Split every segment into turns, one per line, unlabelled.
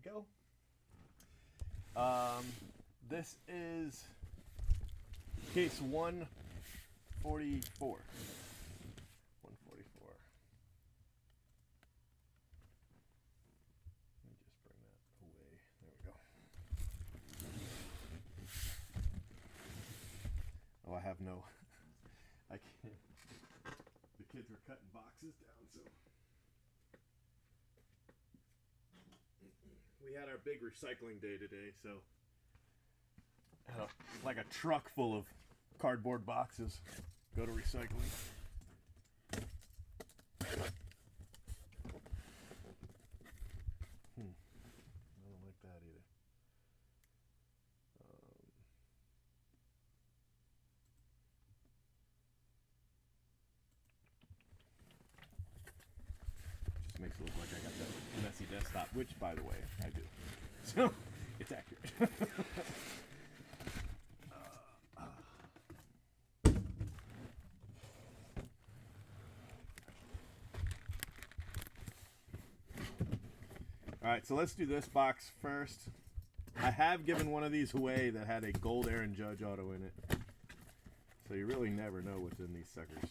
go. This is case 144. 144. Let me just bring that away. There we go. Oh, I have no. I can't. The kids were cutting boxes down, so. We had our big recycling day today, so. Like a truck full of cardboard boxes go to recycling. I don't like that either. Just makes it look like I got that messy desktop, which, by the way, I do. So, it's accurate. Alright, so let's do this box first. I have given one of these away that had a gold Aaron Judge auto in it. So you really never know what's in these suckers.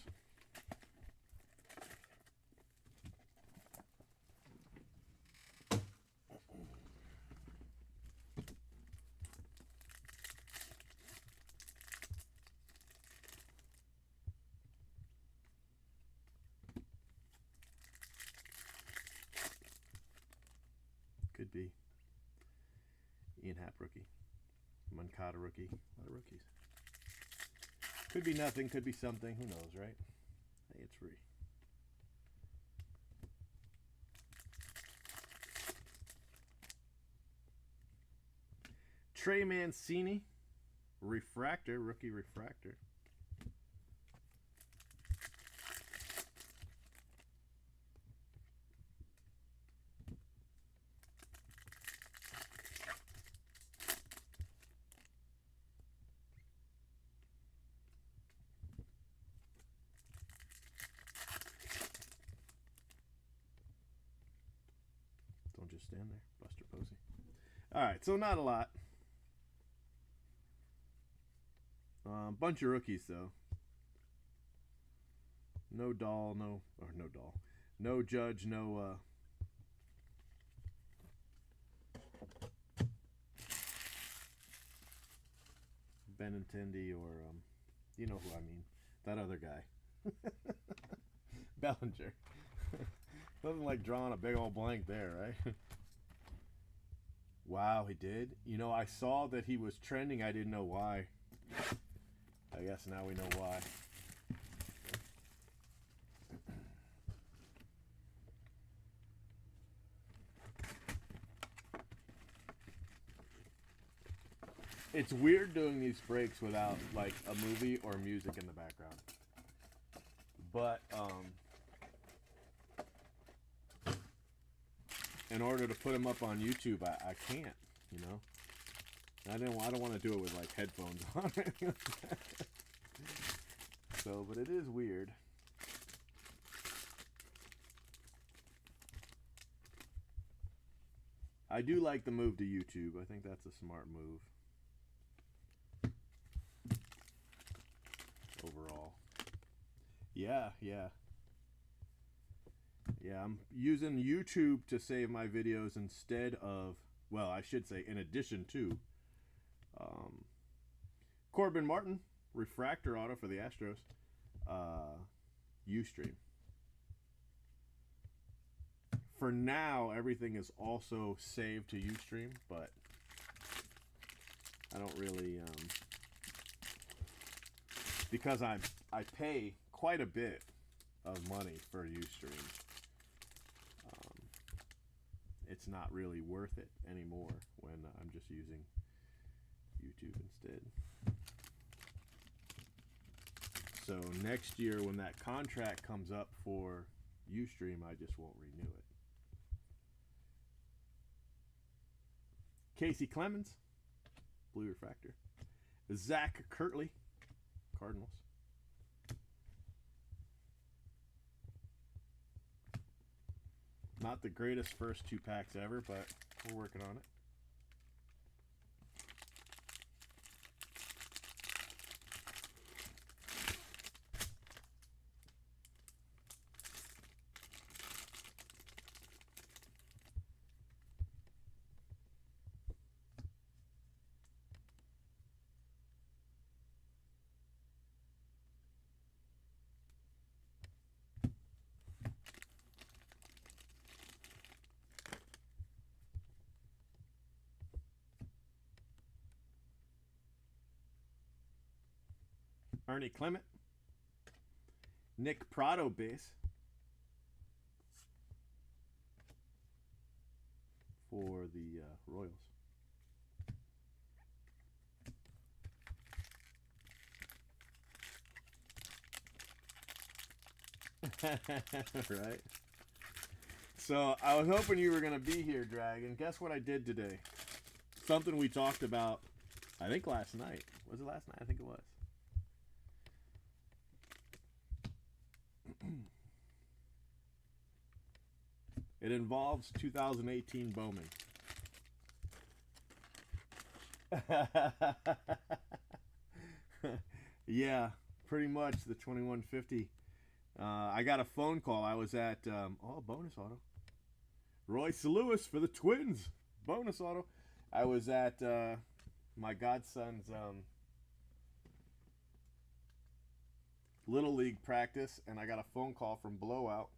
Could be Ian Happ rookie, Moncada rookie, a lot of rookies. Could be nothing, could be something, who knows, right? Hey, it's free. Trey Mancini, refractor, rookie refractor. Don't just stand there, Buster Posey. Alright, so not a lot. Bunch of rookies, though. No Dahl, no Judge, no, Benintendi, or, you know who I mean. That other guy. Bellinger. Doesn't like drawing a big old blank there, right? Wow, he did? You know, I saw that he was trending. I didn't know why. I guess now we know why. It's weird doing these breaks without like a movie or music in the background. But in order to put them up on YouTube, I can't, you know. I don't want to do it with like headphones on. So, but it is weird. I do like the move to YouTube. I think that's a smart move. Overall. Yeah. Yeah, I'm using YouTube to save my videos instead of, well, I should say in addition to Corbin Martin, refractor auto for the Astros, Ustream. For now, everything is also saved to Ustream, but I don't really, because I pay quite a bit of money for Ustream. It's not really worth it anymore when I'm just using YouTube instead. So next year when that contract comes up for Ustream, I just won't renew it. Casey Clemens, blue refractor. Zach Kirtley, Cardinals. Not the greatest first 2 packs ever, but we're working on it. Ernie Clement, Nick Prado base for the Royals. Right? So I was hoping you were going to be here, Dragon. Guess what I did today? Something we talked about, I think last night. Was it last night? I think it was. It involves 2018 Bowman. Yeah, pretty much the 2150. I got a phone call. I was at, bonus auto. Royce Lewis for the Twins. Bonus auto. I was at my godson's Little League practice, and I got a phone call from Blowout.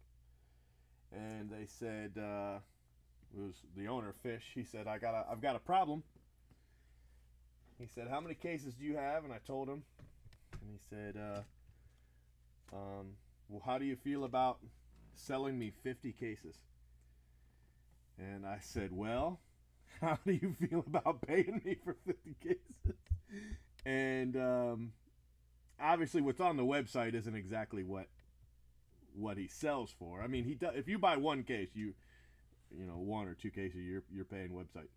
And they said, it was the owner, Fish. He said, I've got a problem. He said, how many cases do you have? And I told him. And he said, well, how do you feel about selling me 50 cases? And I said, well, how do you feel about paying me for 50 cases? And obviously what's on the website isn't exactly what he sells for. I mean, he does, if you buy one case, you know, 1 or 2 cases, you're paying website.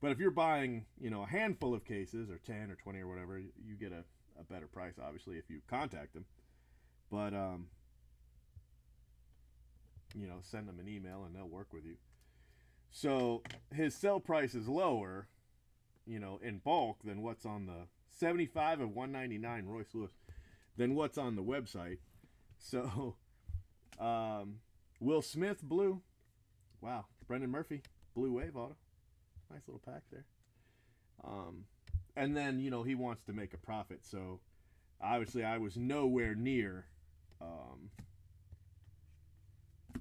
But if you're buying, you know, a handful of cases, or 10 or 20 or whatever, you get a better price, obviously, if you contact them. But you know, send them an email and they'll work with you. So his sell price is lower, you know, in bulk than what's on the 75 of 199 Royce Lewis, than what's on the website. So Will Smith blue. Wow. Brendan Murphy blue wave auto. Nice little pack there. And then, you know, he wants to make a profit, so obviously I was nowhere near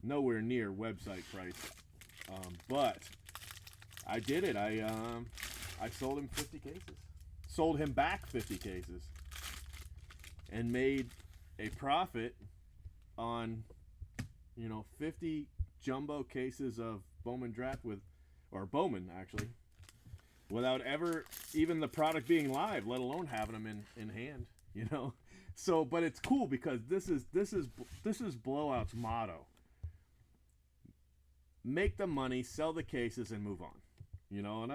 website price. But I did it. I sold him 50 cases. Sold him back 50 cases. And made a profit on, you know, 50 jumbo cases of Bowman draft Bowman actually, without ever even the product being live, let alone having them in hand, you know. So, but it's cool because this is Blowout's motto. Make the money, sell the cases, and move on. You know, and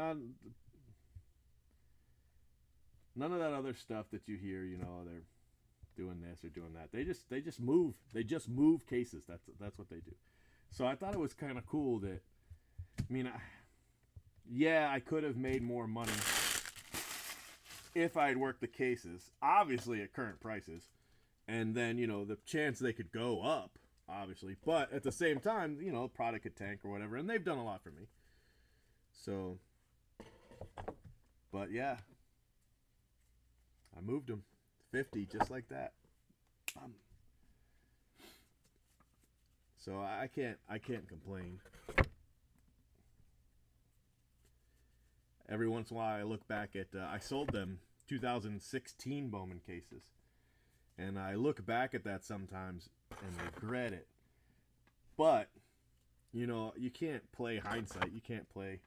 none of that other stuff that you hear, you know, they're doing this or doing that. They just move cases. That's what they do. So I thought it was kind of cool that, I mean, I could have made more money if I had worked the cases, obviously at current prices, and then, you know, the chance they could go up, obviously, but at the same time, you know, product could tank or whatever, and they've done a lot for me. So, but yeah, I moved them 50 just like that. So I can't complain. Every once in a while I look back at, I sold them 2016 Bowman cases. And I look back at that sometimes and regret it. But, you know, you can't play hindsight. You can't play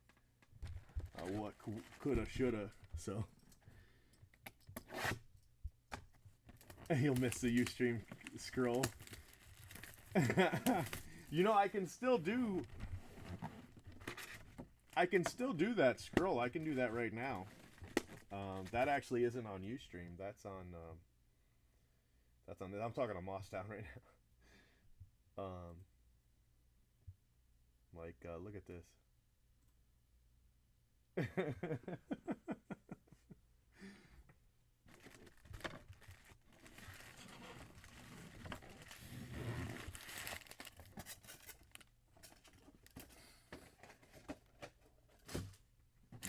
what coulda, shoulda. So, you'll miss the Ustream scroll. You know, I can still do that scroll. I can do that right now. That actually isn't on Ustream. That's on I'm talking to Mosstown right now. Like, look at this.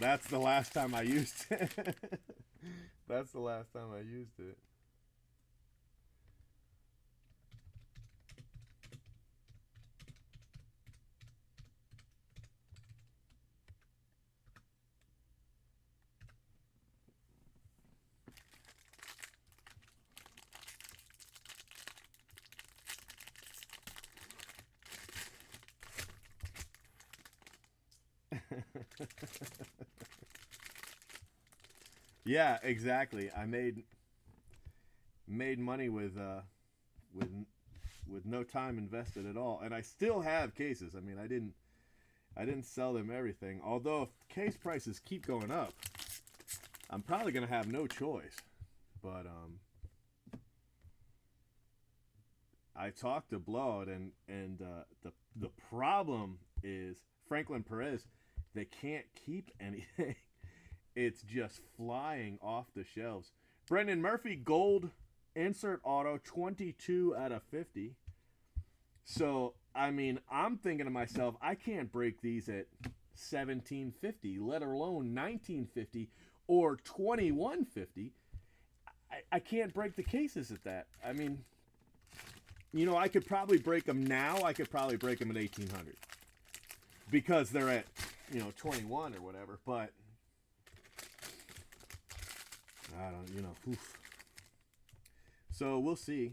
That's the last time I used it. That's the last time I used it. Yeah, exactly. I made money with with no time invested at all, and I still have cases. I mean, I didn't sell them everything. Although if case prices keep going up, I'm probably gonna have no choice. But I talked to Blood, and the problem is Franklin Perez. They can't keep anything. It's just flying off the shelves. Brendan Murphy, gold insert auto, 22 out of 50. So, I mean, I'm thinking to myself, I can't break these at 1750, let alone 1950 or 2150. I can't break the cases at that. I mean, you know, I could probably break them now. I could probably break them at 1800 because they're at, you know, 21 or whatever. But I don't, you know, oof. So we'll see.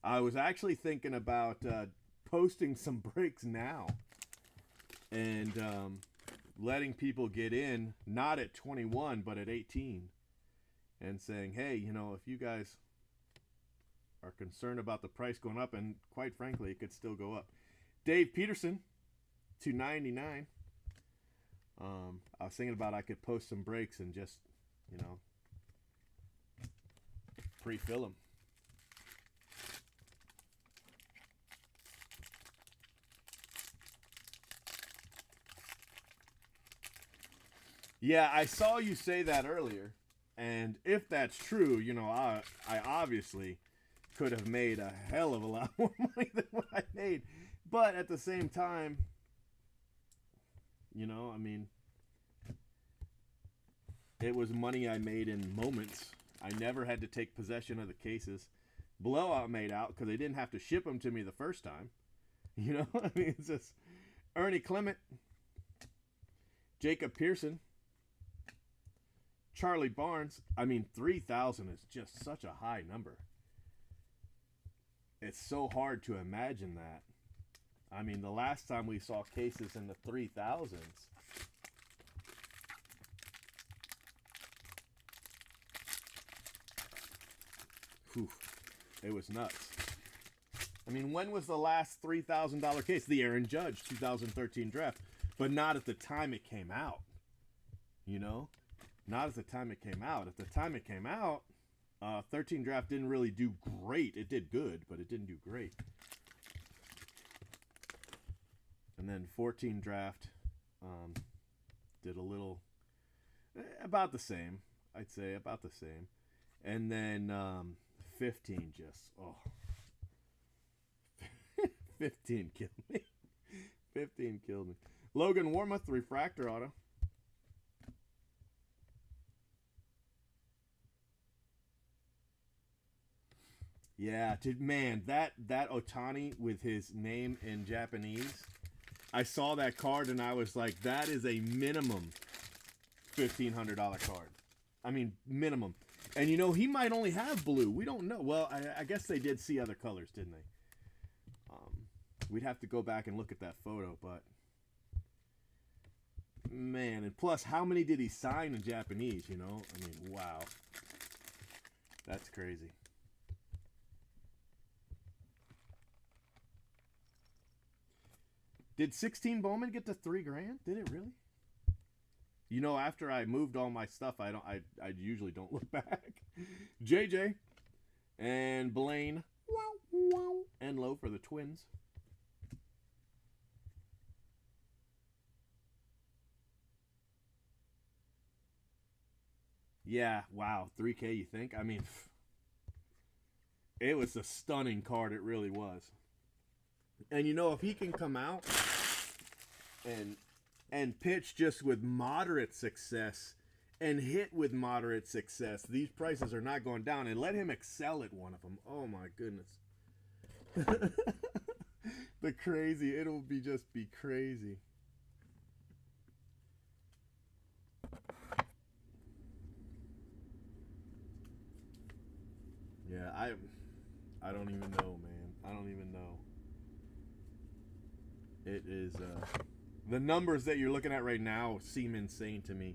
I was actually thinking about posting some breaks now and letting people get in, not at 21, but at 18, and saying, hey, you know, if you guys are concerned about the price going up, and quite frankly, it could still go up. Dave Peterson, $2.99. I was thinking about I could post some breaks and just, you know, pre-fill them. Yeah, I saw you say that earlier, and if that's true, you know, I obviously could have made a hell of a lot more money than what I made, but at the same time, you know, I mean, it was money I made in moments. I never had to take possession of the cases. Blowout made out because they didn't have to ship them to me the first time. You know, I mean, it's just Ernie Clement, Jacob Pearson, Charlie Barnes. I mean, 3,000 is just such a high number. It's so hard to imagine that. I mean, the last time we saw cases in the 3,000s, whew, it was nuts. I mean, when was the last $3,000 case? The Aaron Judge 2013 draft, but not at the time it came out. You know, not at the time it came out. At the time it came out, 13 draft didn't really do great. It did good, but it didn't do great. And then 14 draft did a little, about the same. I'd say about the same. And then 15 just, oh. 15 killed me. 15 killed me. Logan Warmoth, refractor auto. Yeah, man, that Otani with his name in Japanese. I saw that card and I was like, that is a minimum $1,500 card. I mean, minimum. And you know, he might only have blue. We don't know. Well, I guess they did see other colors, didn't they? We'd have to go back and look at that photo, but man, and plus, how many did he sign in Japanese, you know? I mean, wow. That's crazy. Did 16 Bowman get to $3,000? Did it really? You know, after I moved all my stuff, I usually don't look back. JJ and Blaine and Low for the Twins. Yeah, wow, 3K. You think? I mean, it was a stunning card. It really was. And you know, if he can come out and pitch just with moderate success and hit with moderate success, these prices are not going down. And let him excel at one of them. Oh my goodness. The crazy, it'll be just be crazy. Yeah, I don't even know, man. I don't even know. It is the numbers that you're looking at right now seem insane to me.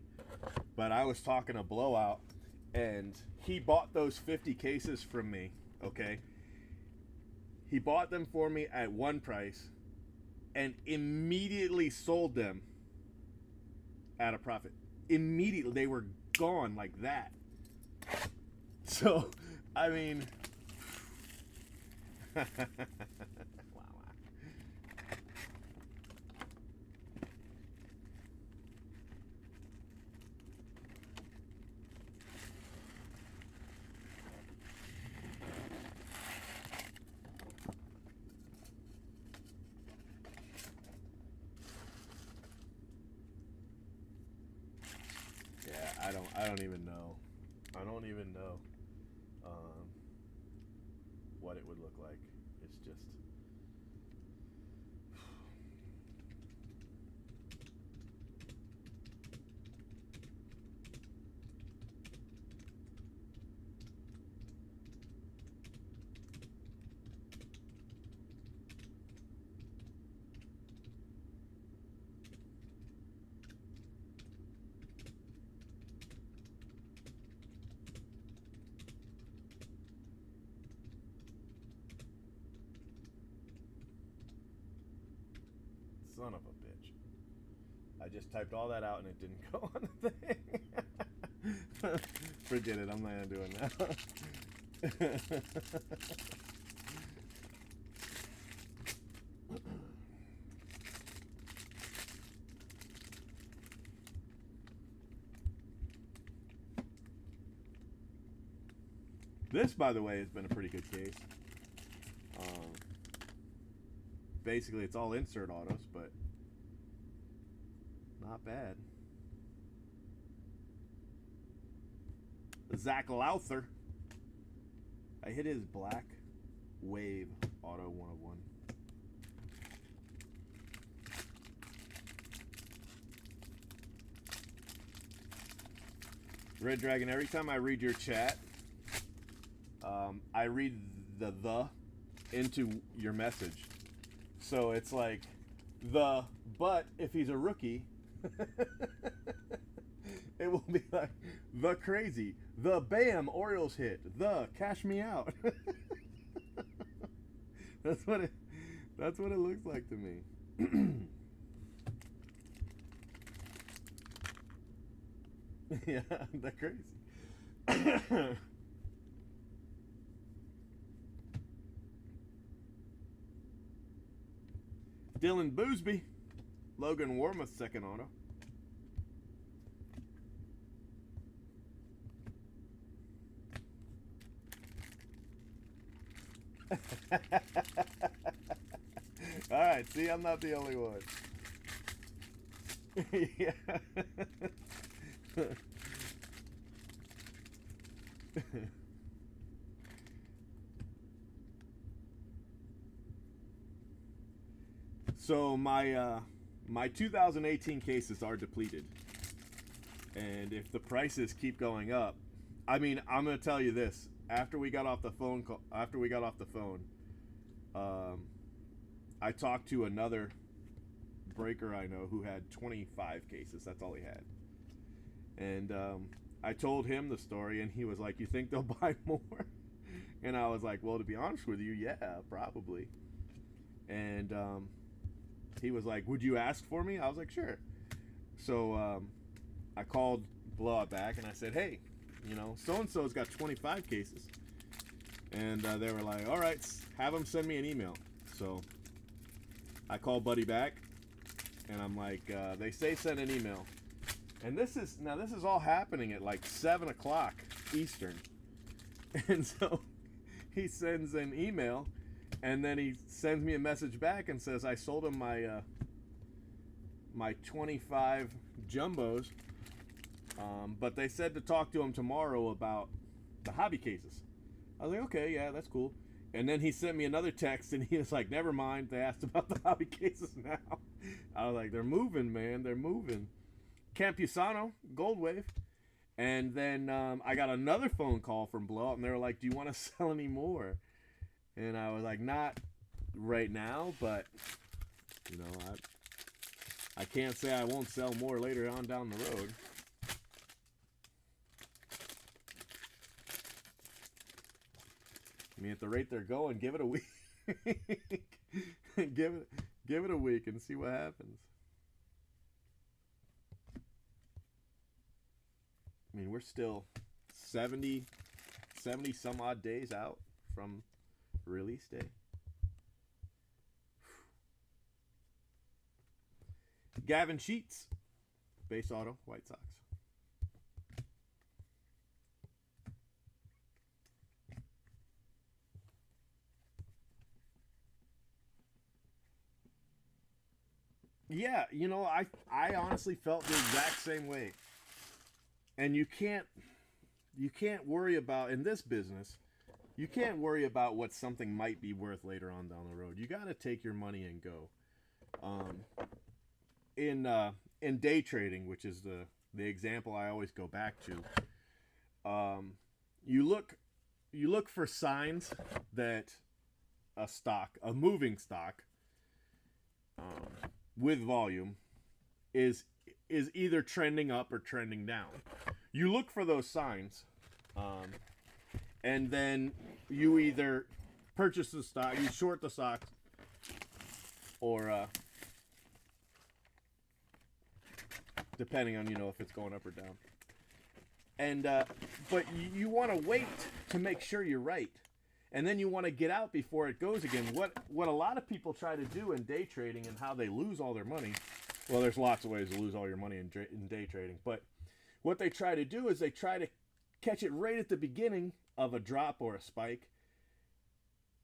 But I was talking a blowout, and he bought those 50 cases from me, okay? He bought them for me at one price and immediately sold them at a profit. Immediately. They were gone like that. So, I mean... I don't even know. I don't even know what it would look like. It's just... Son of a bitch. I just typed all that out and it didn't go on the thing. Forget it, I'm not gonna do it now. This, by the way, has been a pretty good case. Basically, it's all insert autos, but not bad. Zach Lowther. I hit his black wave auto 101. Red Dragon, every time I read your chat, I read the into your message. So it's like but if he's a rookie, it will be like the crazy, the bam Orioles hit, the cash me out. That's what it looks like to me. Yeah, that's crazy. Dylan Boosby, Logan Warmoth second auto. All right, see, I'm not the only one. Yeah. So my 2018 cases are depleted, and if the prices keep going up, I mean, I'm gonna tell you this: after we got off the phone, I talked to another breaker I know who had 25 cases. That's all he had, and I told him the story, and he was like, "You think they'll buy more?" And I was like, "Well, to be honest with you, yeah, probably." And he was like, "Would you ask for me?" I was like, "Sure." So I called Blowout back and I said, "Hey, you know, so-and-so's got 25 cases." And they were like, "All right, have them send me an email." So I called Buddy back and I'm like, they say send an email. And this is all happening at like 7 o'clock Eastern. And so he sends an email, and then he sends me a message back and says, I sold him my 25 jumbos, but they said to talk to him tomorrow about the hobby cases. I was like, okay, yeah, that's cool. And then he sent me another text, and he was like, never mind, they asked about the hobby cases now. I was like, they're moving, man, they're moving. Campusano, Gold Wave. And then I got another phone call from Blowout, and they were like, do you want to sell any more? And I was like, not right now, but, you know, I can't say I won't sell more later on down the road. I mean, at the rate they're going, give it a week. give it a week and see what happens. I mean, we're still 70 some odd days out from release day. Gavin Sheets, base auto, White Sox. Yeah, you know, I honestly felt the exact same way. And you can't worry about, in this business, you can't worry about what something might be worth later on down the road. You got to take your money and go. In day trading, which is the example I always go back to, you look for signs that a moving stock, with volume is either trending up or trending down. You look for those signs, and then you either purchase the stock, you short the stock, or depending on, you know, if it's going up or down. And but you want to wait to make sure you're right, and then you want to get out before it goes again. What a lot of people try to do in day trading and how they lose all their money. Well, there's lots of ways to lose all your money in day trading, but what they try to do is they try to catch it right at the beginning of a drop or a spike,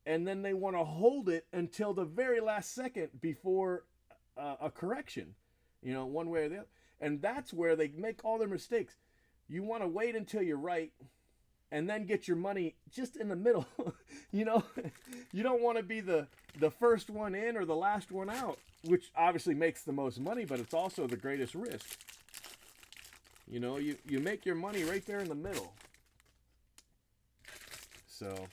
and then they want to hold it until the very last second before a correction, you know, one way or the other. And that's where they make all their mistakes. You want to wait until you're right, and then get your money just in the middle. You know, you don't want to be the first one in or the last one out, which obviously makes the most money, but it's also the greatest risk. You know, you make your money right there in the middle. So,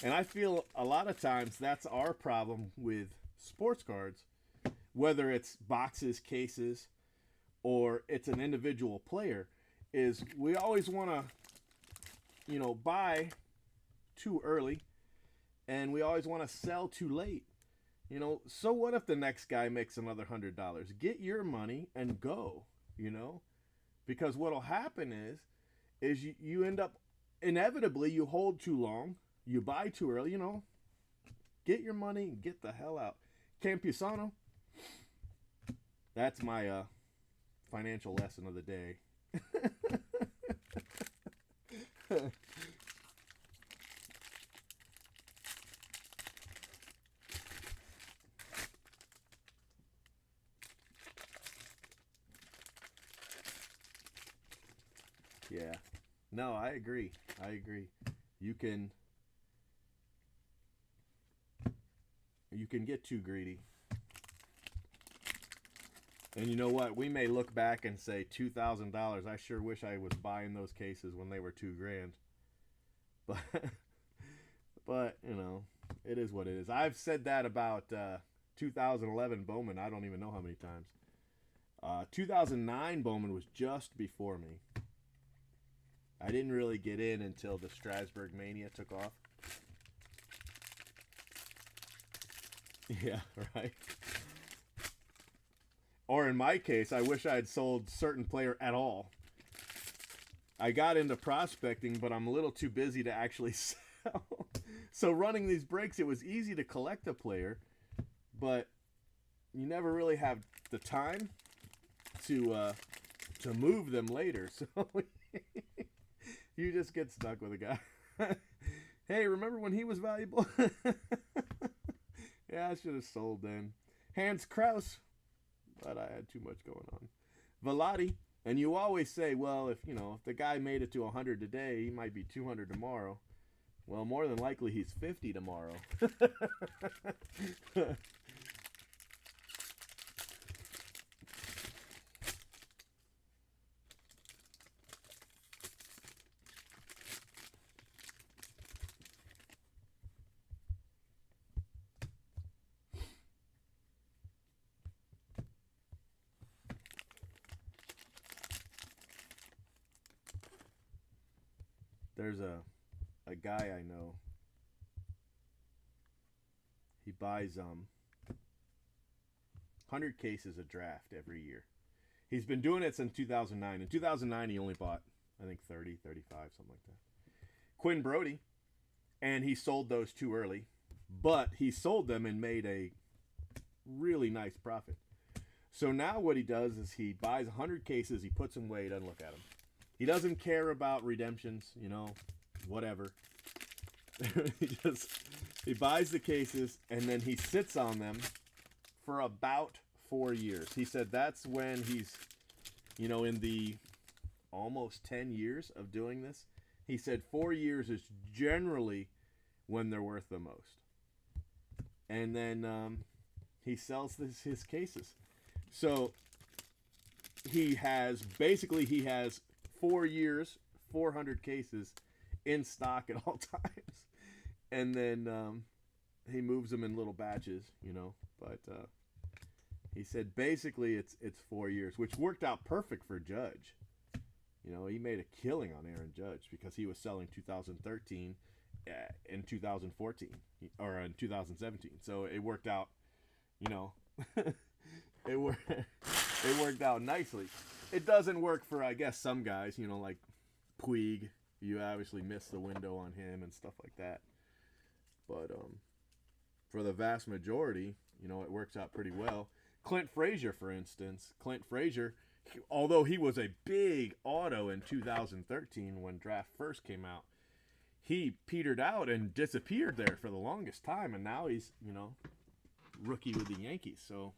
and I feel a lot of times that's our problem with sports cards, whether it's boxes, cases, or it's an individual player, is we always want to, you know, buy too early, and we always want to sell too late. You know, so what if the next guy makes another $100? Get your money and go, you know? Because what'll happen is you end up, inevitably, you hold too long, you buy too early, you know? Get your money and get the hell out. Campusano, that's my financial lesson of the day. Yeah. No, I agree. You can get too greedy. And you know what? We may look back and say $2,000. I sure wish I was buying those cases when they were $2,000. But you know, it is what it is. I've said that about 2011 Bowman. I don't even know how many times. 2009 Bowman was just before me. I didn't really get in until the Strasburg Mania took off. Yeah, right. Or in my case, I wish I had sold certain player at all. I got into prospecting, but I'm a little too busy to actually sell. So running these breaks, it was easy to collect a player, but you never really have the time to to move them later. So you just get stuck with a guy. Hey, remember when he was valuable? Yeah, I should have sold then. Hans Kraus, but I had too much going on. Velati, and you always say, well, if the guy made it to 100 today, he might be 200 tomorrow. Well, more than likely he's 50 tomorrow. There's a guy I know. He buys 100 cases of draft every year. He's been doing it since 2009. In 2009, he only bought, I think, 30, 35, something like that. Quinn Brody, and he sold those too early, but he sold them and made a really nice profit. So now what he does is he buys 100 cases, he puts them away, he doesn't look at them. He doesn't care about redemptions, whatever. He buys the cases and then he sits on them for about 4 years. He said that's when he's, in the almost 10 years of doing this, he said 4 years is generally when they're worth the most. And then he sells his cases. So he has 4 years, 400 cases in stock at all times. And then he moves them in little batches, but he said basically it's 4 years, which worked out perfect for Judge. He made a killing on Aaron Judge because he was selling 2013 in 2014 or in 2017. So it worked out, it worked out nicely. It doesn't work for, I guess, some guys, like Puig. You obviously missed the window on him and stuff like that. But for the vast majority, it works out pretty well. Clint Frazier, for instance. Clint Frazier, although he was a big auto in 2013 when draft first came out, he petered out and disappeared there for the longest time. And now he's, rookie with the Yankees. So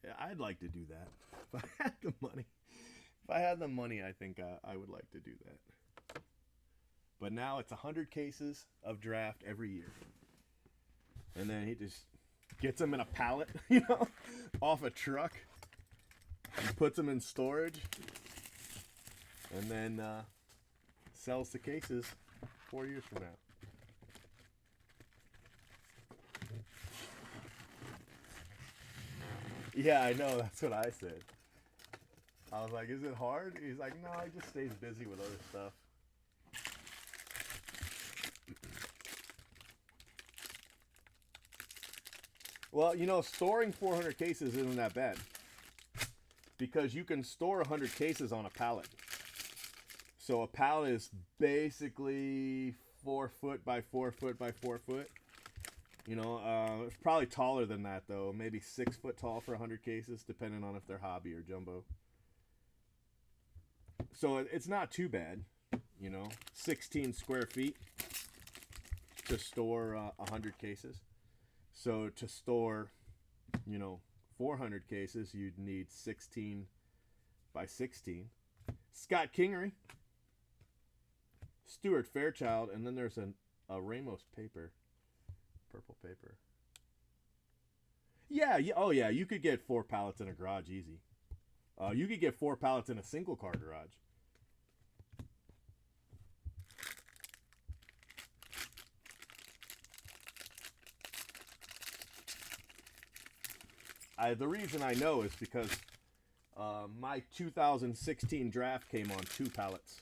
yeah, I'd like to do that. If I had the money, I think I would like to do that. But now it's 100 cases of draft every year. And then he just gets them in a pallet, off a truck. And puts them in storage. And then sells the cases 4 years from now. Yeah, I know. That's what I said. I was like, is it hard? He's like, no, he just stays busy with other stuff. Well, storing 400 cases isn't that bad. Because you can store 100 cases on a pallet. So a pallet is basically 4 foot by 4 foot by 4 foot. It's probably taller than that, though. Maybe 6 foot tall for 100 cases, depending on if they're hobby or jumbo. So it's not too bad, 16 square feet to store 100 cases. So to store, 400 cases, you'd need 16 by 16. Scott Kingery, Stuart Fairchild, and then there's a Ramos paper. Purple paper. Yeah, oh yeah, you could get 4 pallets in a garage easy. You could get 4 pallets in a single car garage. The reason I know is because my 2016 draft came on 2 pallets.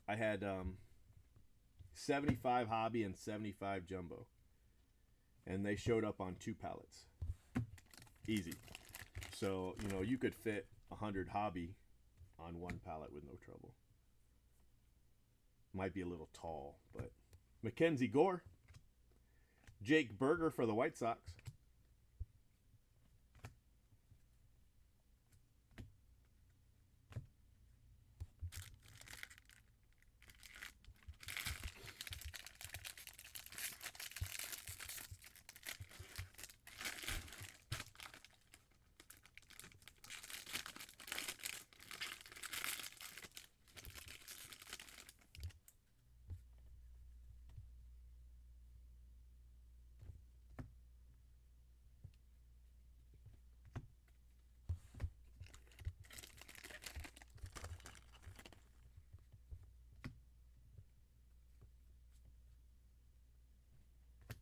I had 75 hobby and 75 jumbo. And they showed up on 2 pallets. Easy. So, you could fit 100 hobby on 1 pallet with no trouble. Might be a little tall, but Mackenzie Gore, Jake Berger for the White Sox.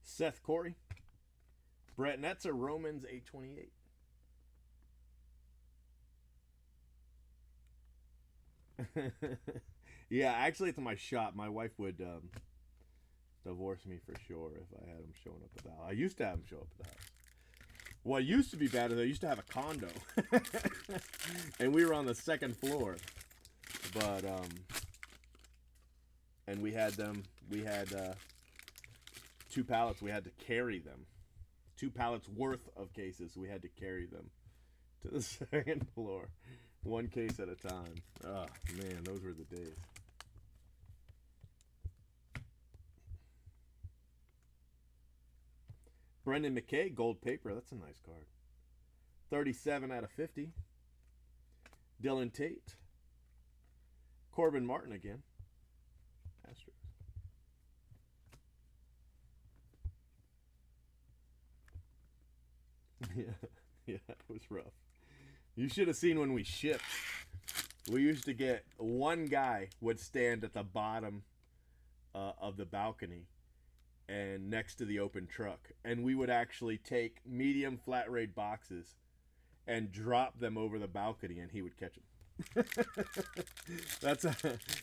Seth Corey, Brett Netzer, Romans 828. Yeah, actually, it's my shop. My wife would divorce me for sure if I had him showing up at the house. I used to have him show up at the house. What used to be bad is I used to have a condo, and we were on the second floor. But and we had them. We had 2 pallets. We had to carry them. 2 pallets worth of cases. We had to carry them to the second floor, 1 case at a time. Oh man, those were the days. Brendan McKay, gold paper. That's a nice card. 37 out of 50. Dylan Tate. Corbin Martin again. Astros. Yeah, it was rough. You should have seen when we shipped. We used to get one guy would stand at the bottom of the balcony and next to the open truck, and we would actually take medium flat rate boxes and drop them over the balcony, and he would catch them.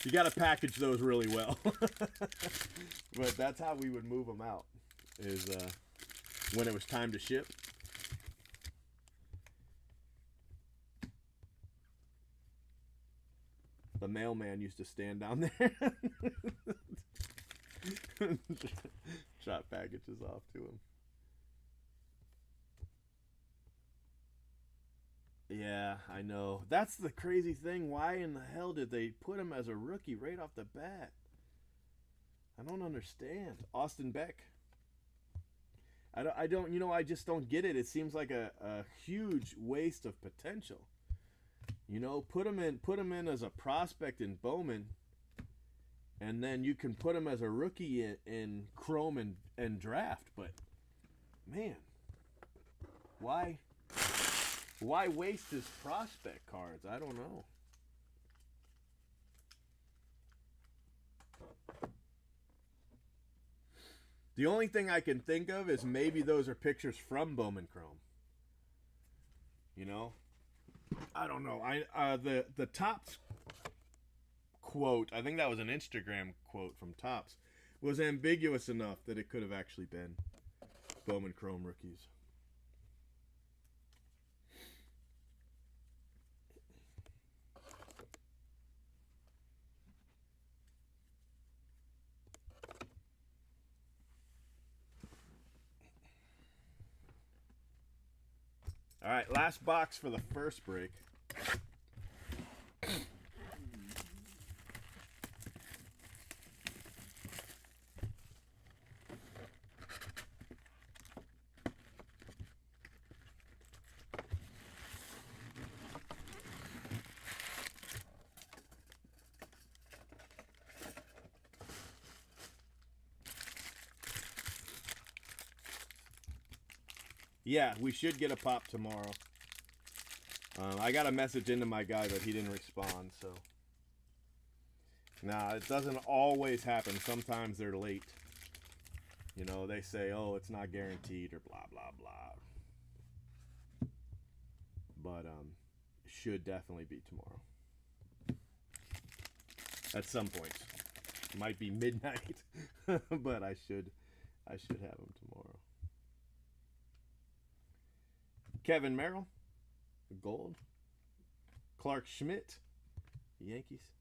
You got to package those really well. But that's how we would move them out. Is when it was time to ship. The mailman used to stand down there. Shot packages off to him. Yeah, I know. That's the crazy thing. Why in the hell did they put him as a rookie right off the bat? I don't understand. Austin Beck. I don't, I just don't get it. It seems like a huge waste of potential. Put him in as a prospect in Bowman, and then you can put him as a rookie in Chrome and draft. But man, why waste his prospect cards? I don't know. The only thing I can think of is maybe those are pictures from Bowman Chrome. I don't know. The Topps quote, I think that was an Instagram quote from Topps, was ambiguous enough that it could have actually been Bowman Chrome rookies. All right, last box for the first break. Yeah, we should get a pop tomorrow. I got a message into my guy, but he didn't respond, so. Nah, it doesn't always happen. Sometimes they're late. They say, oh, it's not guaranteed or blah, blah, blah. But it should definitely be tomorrow. At some point. It might be midnight, but I should have him tomorrow. Kevin Merrill, gold. Clark Schmidt, Yankees.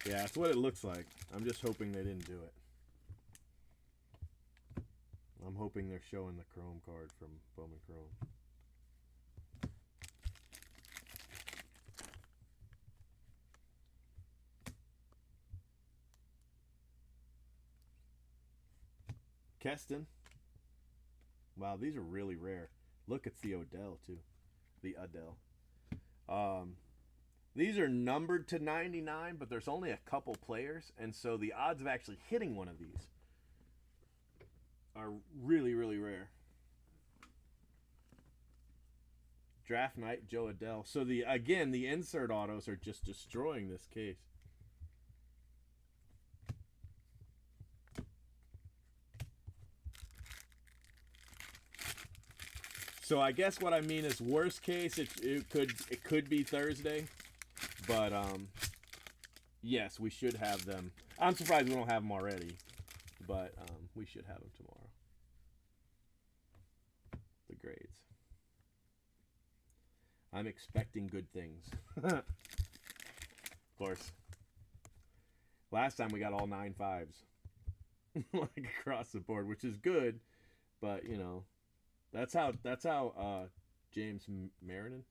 Yeah, that's what it looks like. I'm just hoping they didn't do it. I'm hoping they're showing the Chrome card from Bowman Chrome. Keston. Wow, these are really rare. Look, it's the Odell too. The Odell. These are numbered to 99, but there's only a couple players, and so the odds of actually hitting one of these are really, really rare. Draft night, Joe Adele. So the insert autos are just destroying this case. So I guess what I mean is worst case it could be Thursday, but yes, we should have them. I'm surprised we don't have them already, but we should have them tomorrow. The grades. I'm expecting good things. Of course. Last time we got all 9 5s. Like across the board, which is good, but you know, that's how James Marinan.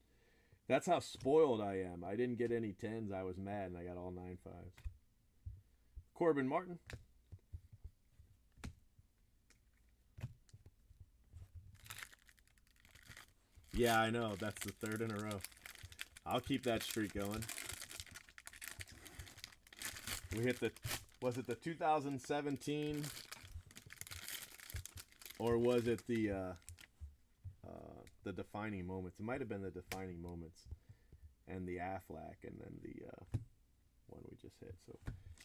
That's how spoiled I am. I didn't get any 10s. I was mad, and I got all 9 5s. Corbin Martin. Yeah, I know. That's the 3rd in a row. I'll keep that streak going. We hit the... Was it the 2017? Or was it the defining moments? It might have been the defining moments. And the Aflac, and then the one we just hit. So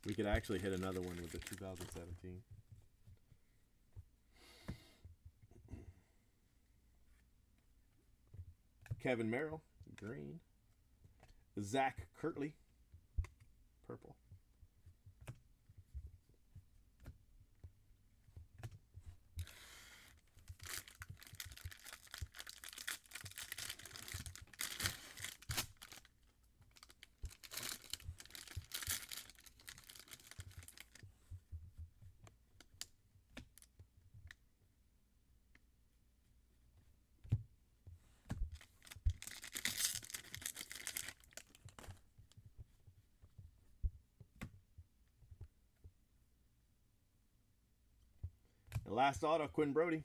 we could actually hit another one with the 2017. Kevin Merrill, green. Zach Kirtley, purple. And last auto, Quinn Brody.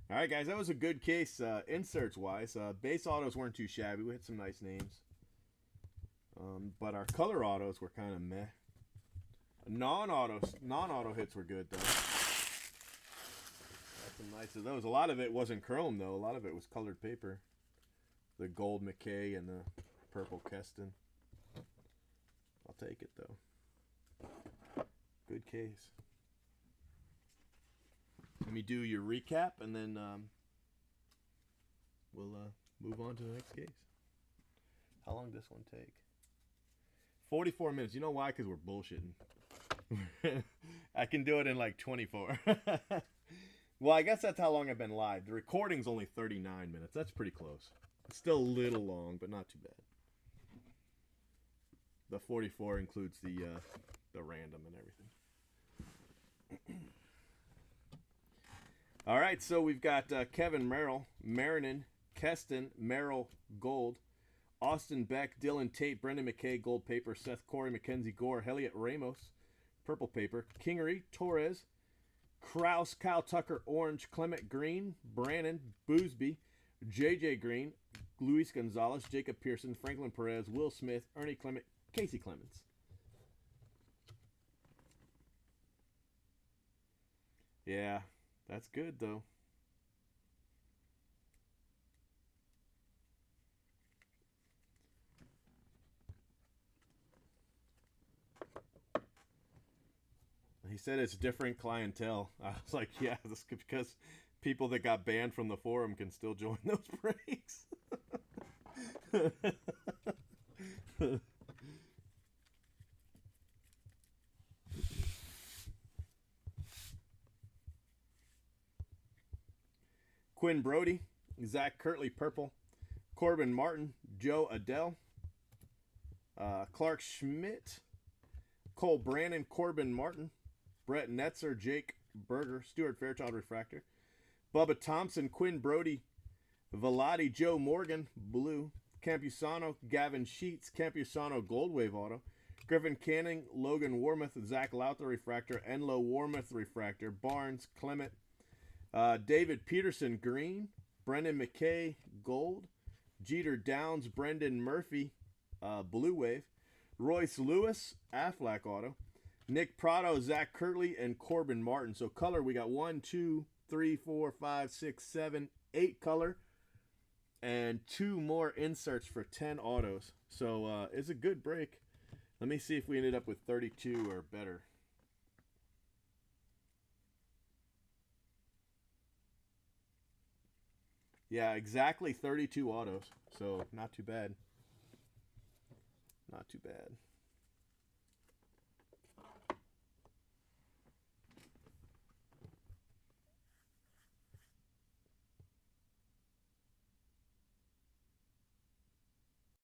All right, guys, that was a good case inserts-wise. Base autos weren't too shabby. We had some nice names. But our color autos were kind of meh. Non-auto hits were good, though. That's some nice of those. A lot of it wasn't chrome, though. A lot of it was colored paper. The gold McKay and the purple Keston. I'll take it, though. Good case. Let me do your recap, and then we'll move on to the next case. How long does this one take? 44 minutes. You know why? Because we're bullshitting. I can do it in like 24. Well, I guess that's how long I've been live. The recording's only 39 minutes. That's pretty close. It's still a little long, but not too bad. The 44 includes the random and everything. All right, so we've got Kevin Merrill, Marinan, Keston, Merrill, gold, Austin Beck, Dylan Tate, Brendan McKay, gold paper, Seth Corey, Mackenzie Gore, Elliot Ramos, purple paper, Kingery, Torres, Kraus, Kyle Tucker, orange, Clement Green, Brannon, Boosby, JJ Green, Luis Gonzalez, Jacob Pearson, Franklin Perez, Will Smith, Ernie Clement, Casey Clemens. Yeah, that's good, though. He said it's different clientele. I was like, yeah, that's because people that got banned from the forum can still join those breaks. Quinn Brody, Zach Kirtley, purple, Corbin Martin, Joe Adele, Clark Schmidt, Cole Brannon, Corbin Martin, Brett Netzer, Jake Berger, Stuart Fairchild refractor. Bubba Thompson, Quinn Brody, Velati, Joe Morgan, blue. Campusano, Gavin Sheets, Campusano Gold Wave auto. Griffin Canning, Logan Warmouth, Zach Lowther refractor, Enlo Warmouth refractor. Barnes, Clement, David Peterson green. Brendan McKay gold. Jeter Downs, Brendan Murphy blue wave. Royce Lewis, Aflac auto. Nick Prado, Zach Kirtley, and Corbin Martin. So color, we got 1, 2, 3, 4, 5, 6, 7, 8 color. And 2 more inserts for 10 autos. So it's a good break. Let me see if we ended up with 32 or better. Yeah, exactly 32 autos. So not too bad. Not too bad.